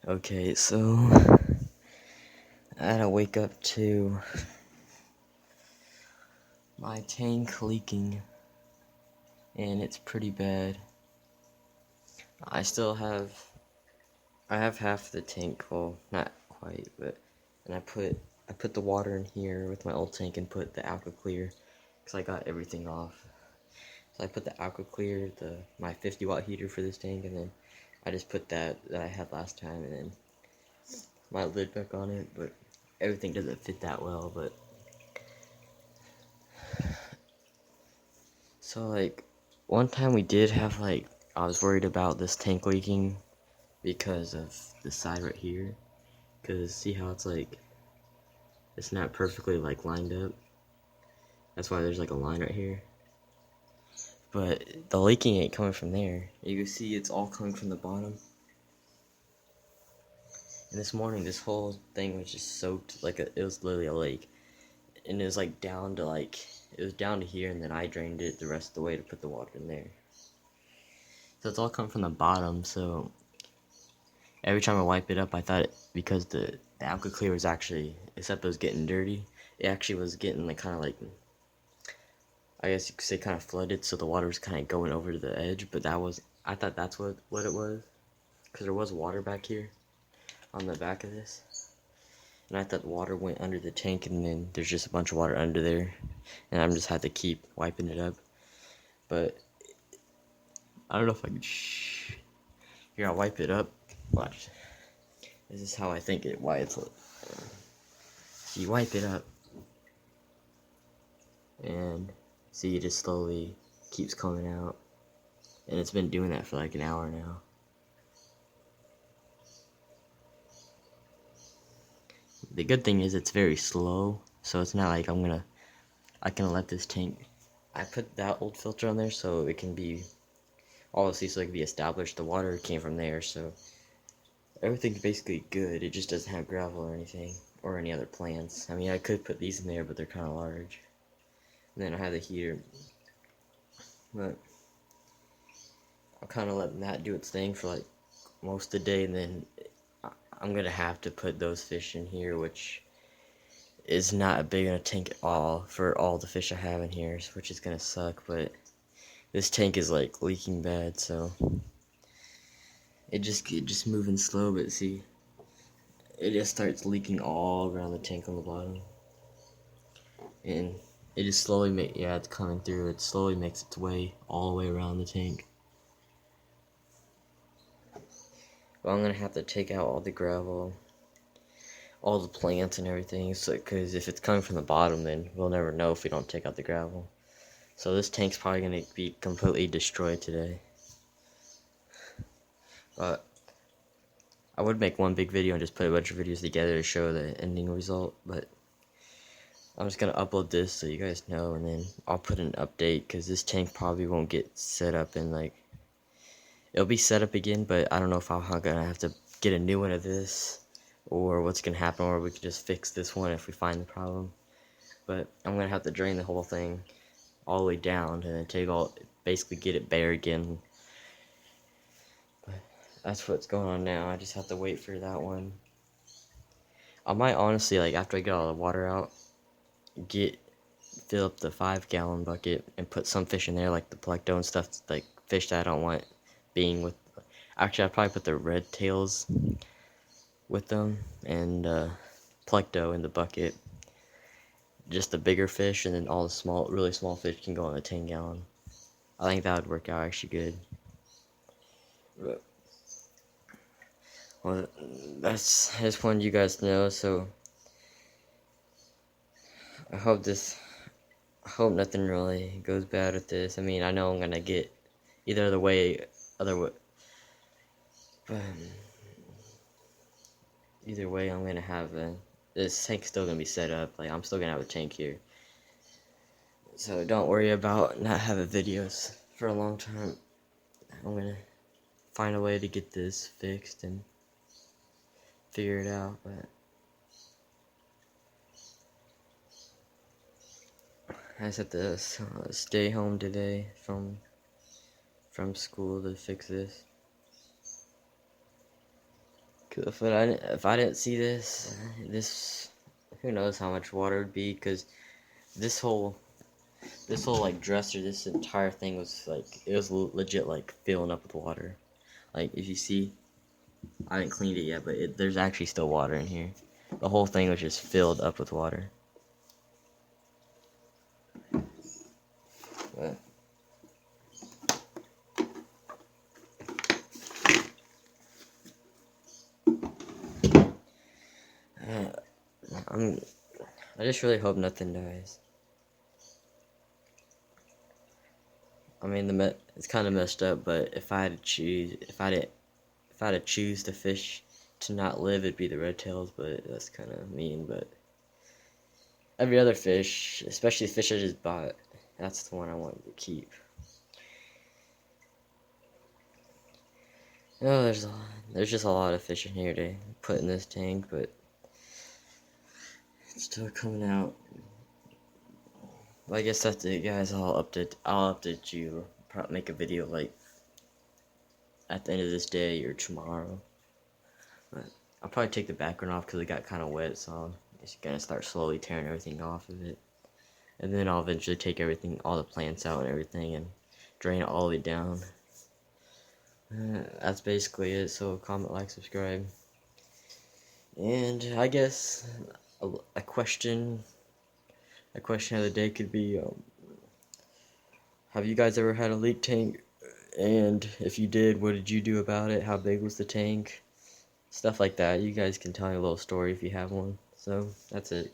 Okay, so I had to wake up to my tank leaking, and it's pretty bad. I have half the tank full, not quite, but and I put the water in here with my old tank and put the Aqua Clear because I got everything off. So I put the Aqua Clear, my 50-watt heater for this tank, and then I just put that I had last time, and then my lid back on it, but everything doesn't fit that well. But so like one time we did have I was worried about this tank leaking because of the side right here, because see how it's not perfectly lined up. That's why there's a line right here. But the leaking ain't coming from there. You can see it's all coming from the bottom. And this morning, this whole thing was just soaked it was literally a lake. And it was down to it was down to here, and then I drained it the rest of the way to put the water in there. So it's all coming from the bottom, so every time I wipe it up, I thought because the Aqua Clear was actually, except it was getting dirty, it actually was getting I guess you could say kind of flooded, so the water was kind of going over to the edge, but I thought that's what it was, because there was water back here on the back of this, and I thought the water went under the tank, and then there's just a bunch of water under there, and I'm just had to keep wiping it up. But I don't know if I can here, I'll wipe it up. Watch. This is how I think why it's so you wipe it up, and see, it just slowly keeps coming out, and it's been doing that for an hour now. The good thing is it's very slow, so it's not like I can let this tank. I put that old filter on there so it can be, obviously, so it can be established. The water came from there, so everything's basically good. It just doesn't have gravel or anything, or any other plants. I mean, I could put these in there, but they're kind of large. And then I have the heater, but I'm kind of letting that do its thing for most of the day, and then I'm gonna have to put those fish in here, which is not a big enough tank at all for all the fish I have in here, which is gonna suck. But this tank is leaking bad, so it just moving slow. But see, it just starts leaking all around the tank on the bottom, and it just slowly it's coming through. It slowly makes its way all the way around the tank. But I'm gonna have to take out all the gravel, all the plants and everything, so because if it's coming from the bottom, then we'll never know if we don't take out the gravel. So this tank's probably gonna be completely destroyed today. But I would make one big video and just put a bunch of videos together to show the ending result, but I'm just gonna upload this so you guys know, and then I'll put an update, because this tank probably won't get set up in it'll be set up again, but I don't know if I'm gonna have to get a new one of this, or what's gonna happen, or we could just fix this one if we find the problem. But I'm gonna have to drain the whole thing all the way down, and then basically get it bare again. But that's what's going on now. I just have to wait for that one. I might honestly, after I get all the water out, fill up the 5-gallon bucket and put some fish in there, like the plecto and stuff, fish that I don't want being with. Actually, I'd probably put the red tails with them, and plecto in the bucket. Just the bigger fish, and then all the really small fish can go in the 10-gallon. I think that would work out actually good. But, well, I just wanted you guys to know, so I hope nothing really goes bad with this. I mean, I know I'm gonna get other way, but either way, I'm gonna have this tank's still gonna be set up. I'm still gonna have a tank here, so don't worry about not having videos for a long time. I'm gonna find a way to get this fixed and figure it out, but I just have to stay home today from school to fix this, if I didn't see this, who knows how much water would be, because this whole like dresser, this entire thing was like, it was legit like filling up with water. Like if you see, I haven't cleaned it yet, but there's actually still water in here. The whole thing was just filled up with water. But I just really hope nothing dies. I mean, it's kind of messed up, but if I had to choose, if I had to choose the fish to not live, it'd be the red tails. But that's kind of mean. But every other fish, especially the fish I just bought, that's the one I want to keep. Oh, there's just a lot of fish in here to put in this tank, but it's still coming out. Well, I guess that's it, guys. I'll update you. Probably make a video like at the end of this day or tomorrow. But I'll probably take the background off because it got kind of wet, so I'm just gonna start slowly tearing everything off of it, and then I'll eventually take all the plants out and everything, and drain it all the way down. That's basically it. So comment, like, subscribe, and I guess a question of the day could be, have you guys ever had a leak tank? And if you did, what did you do about it? How big was the tank? Stuff like that. You guys can tell me a little story if you have one. So that's it.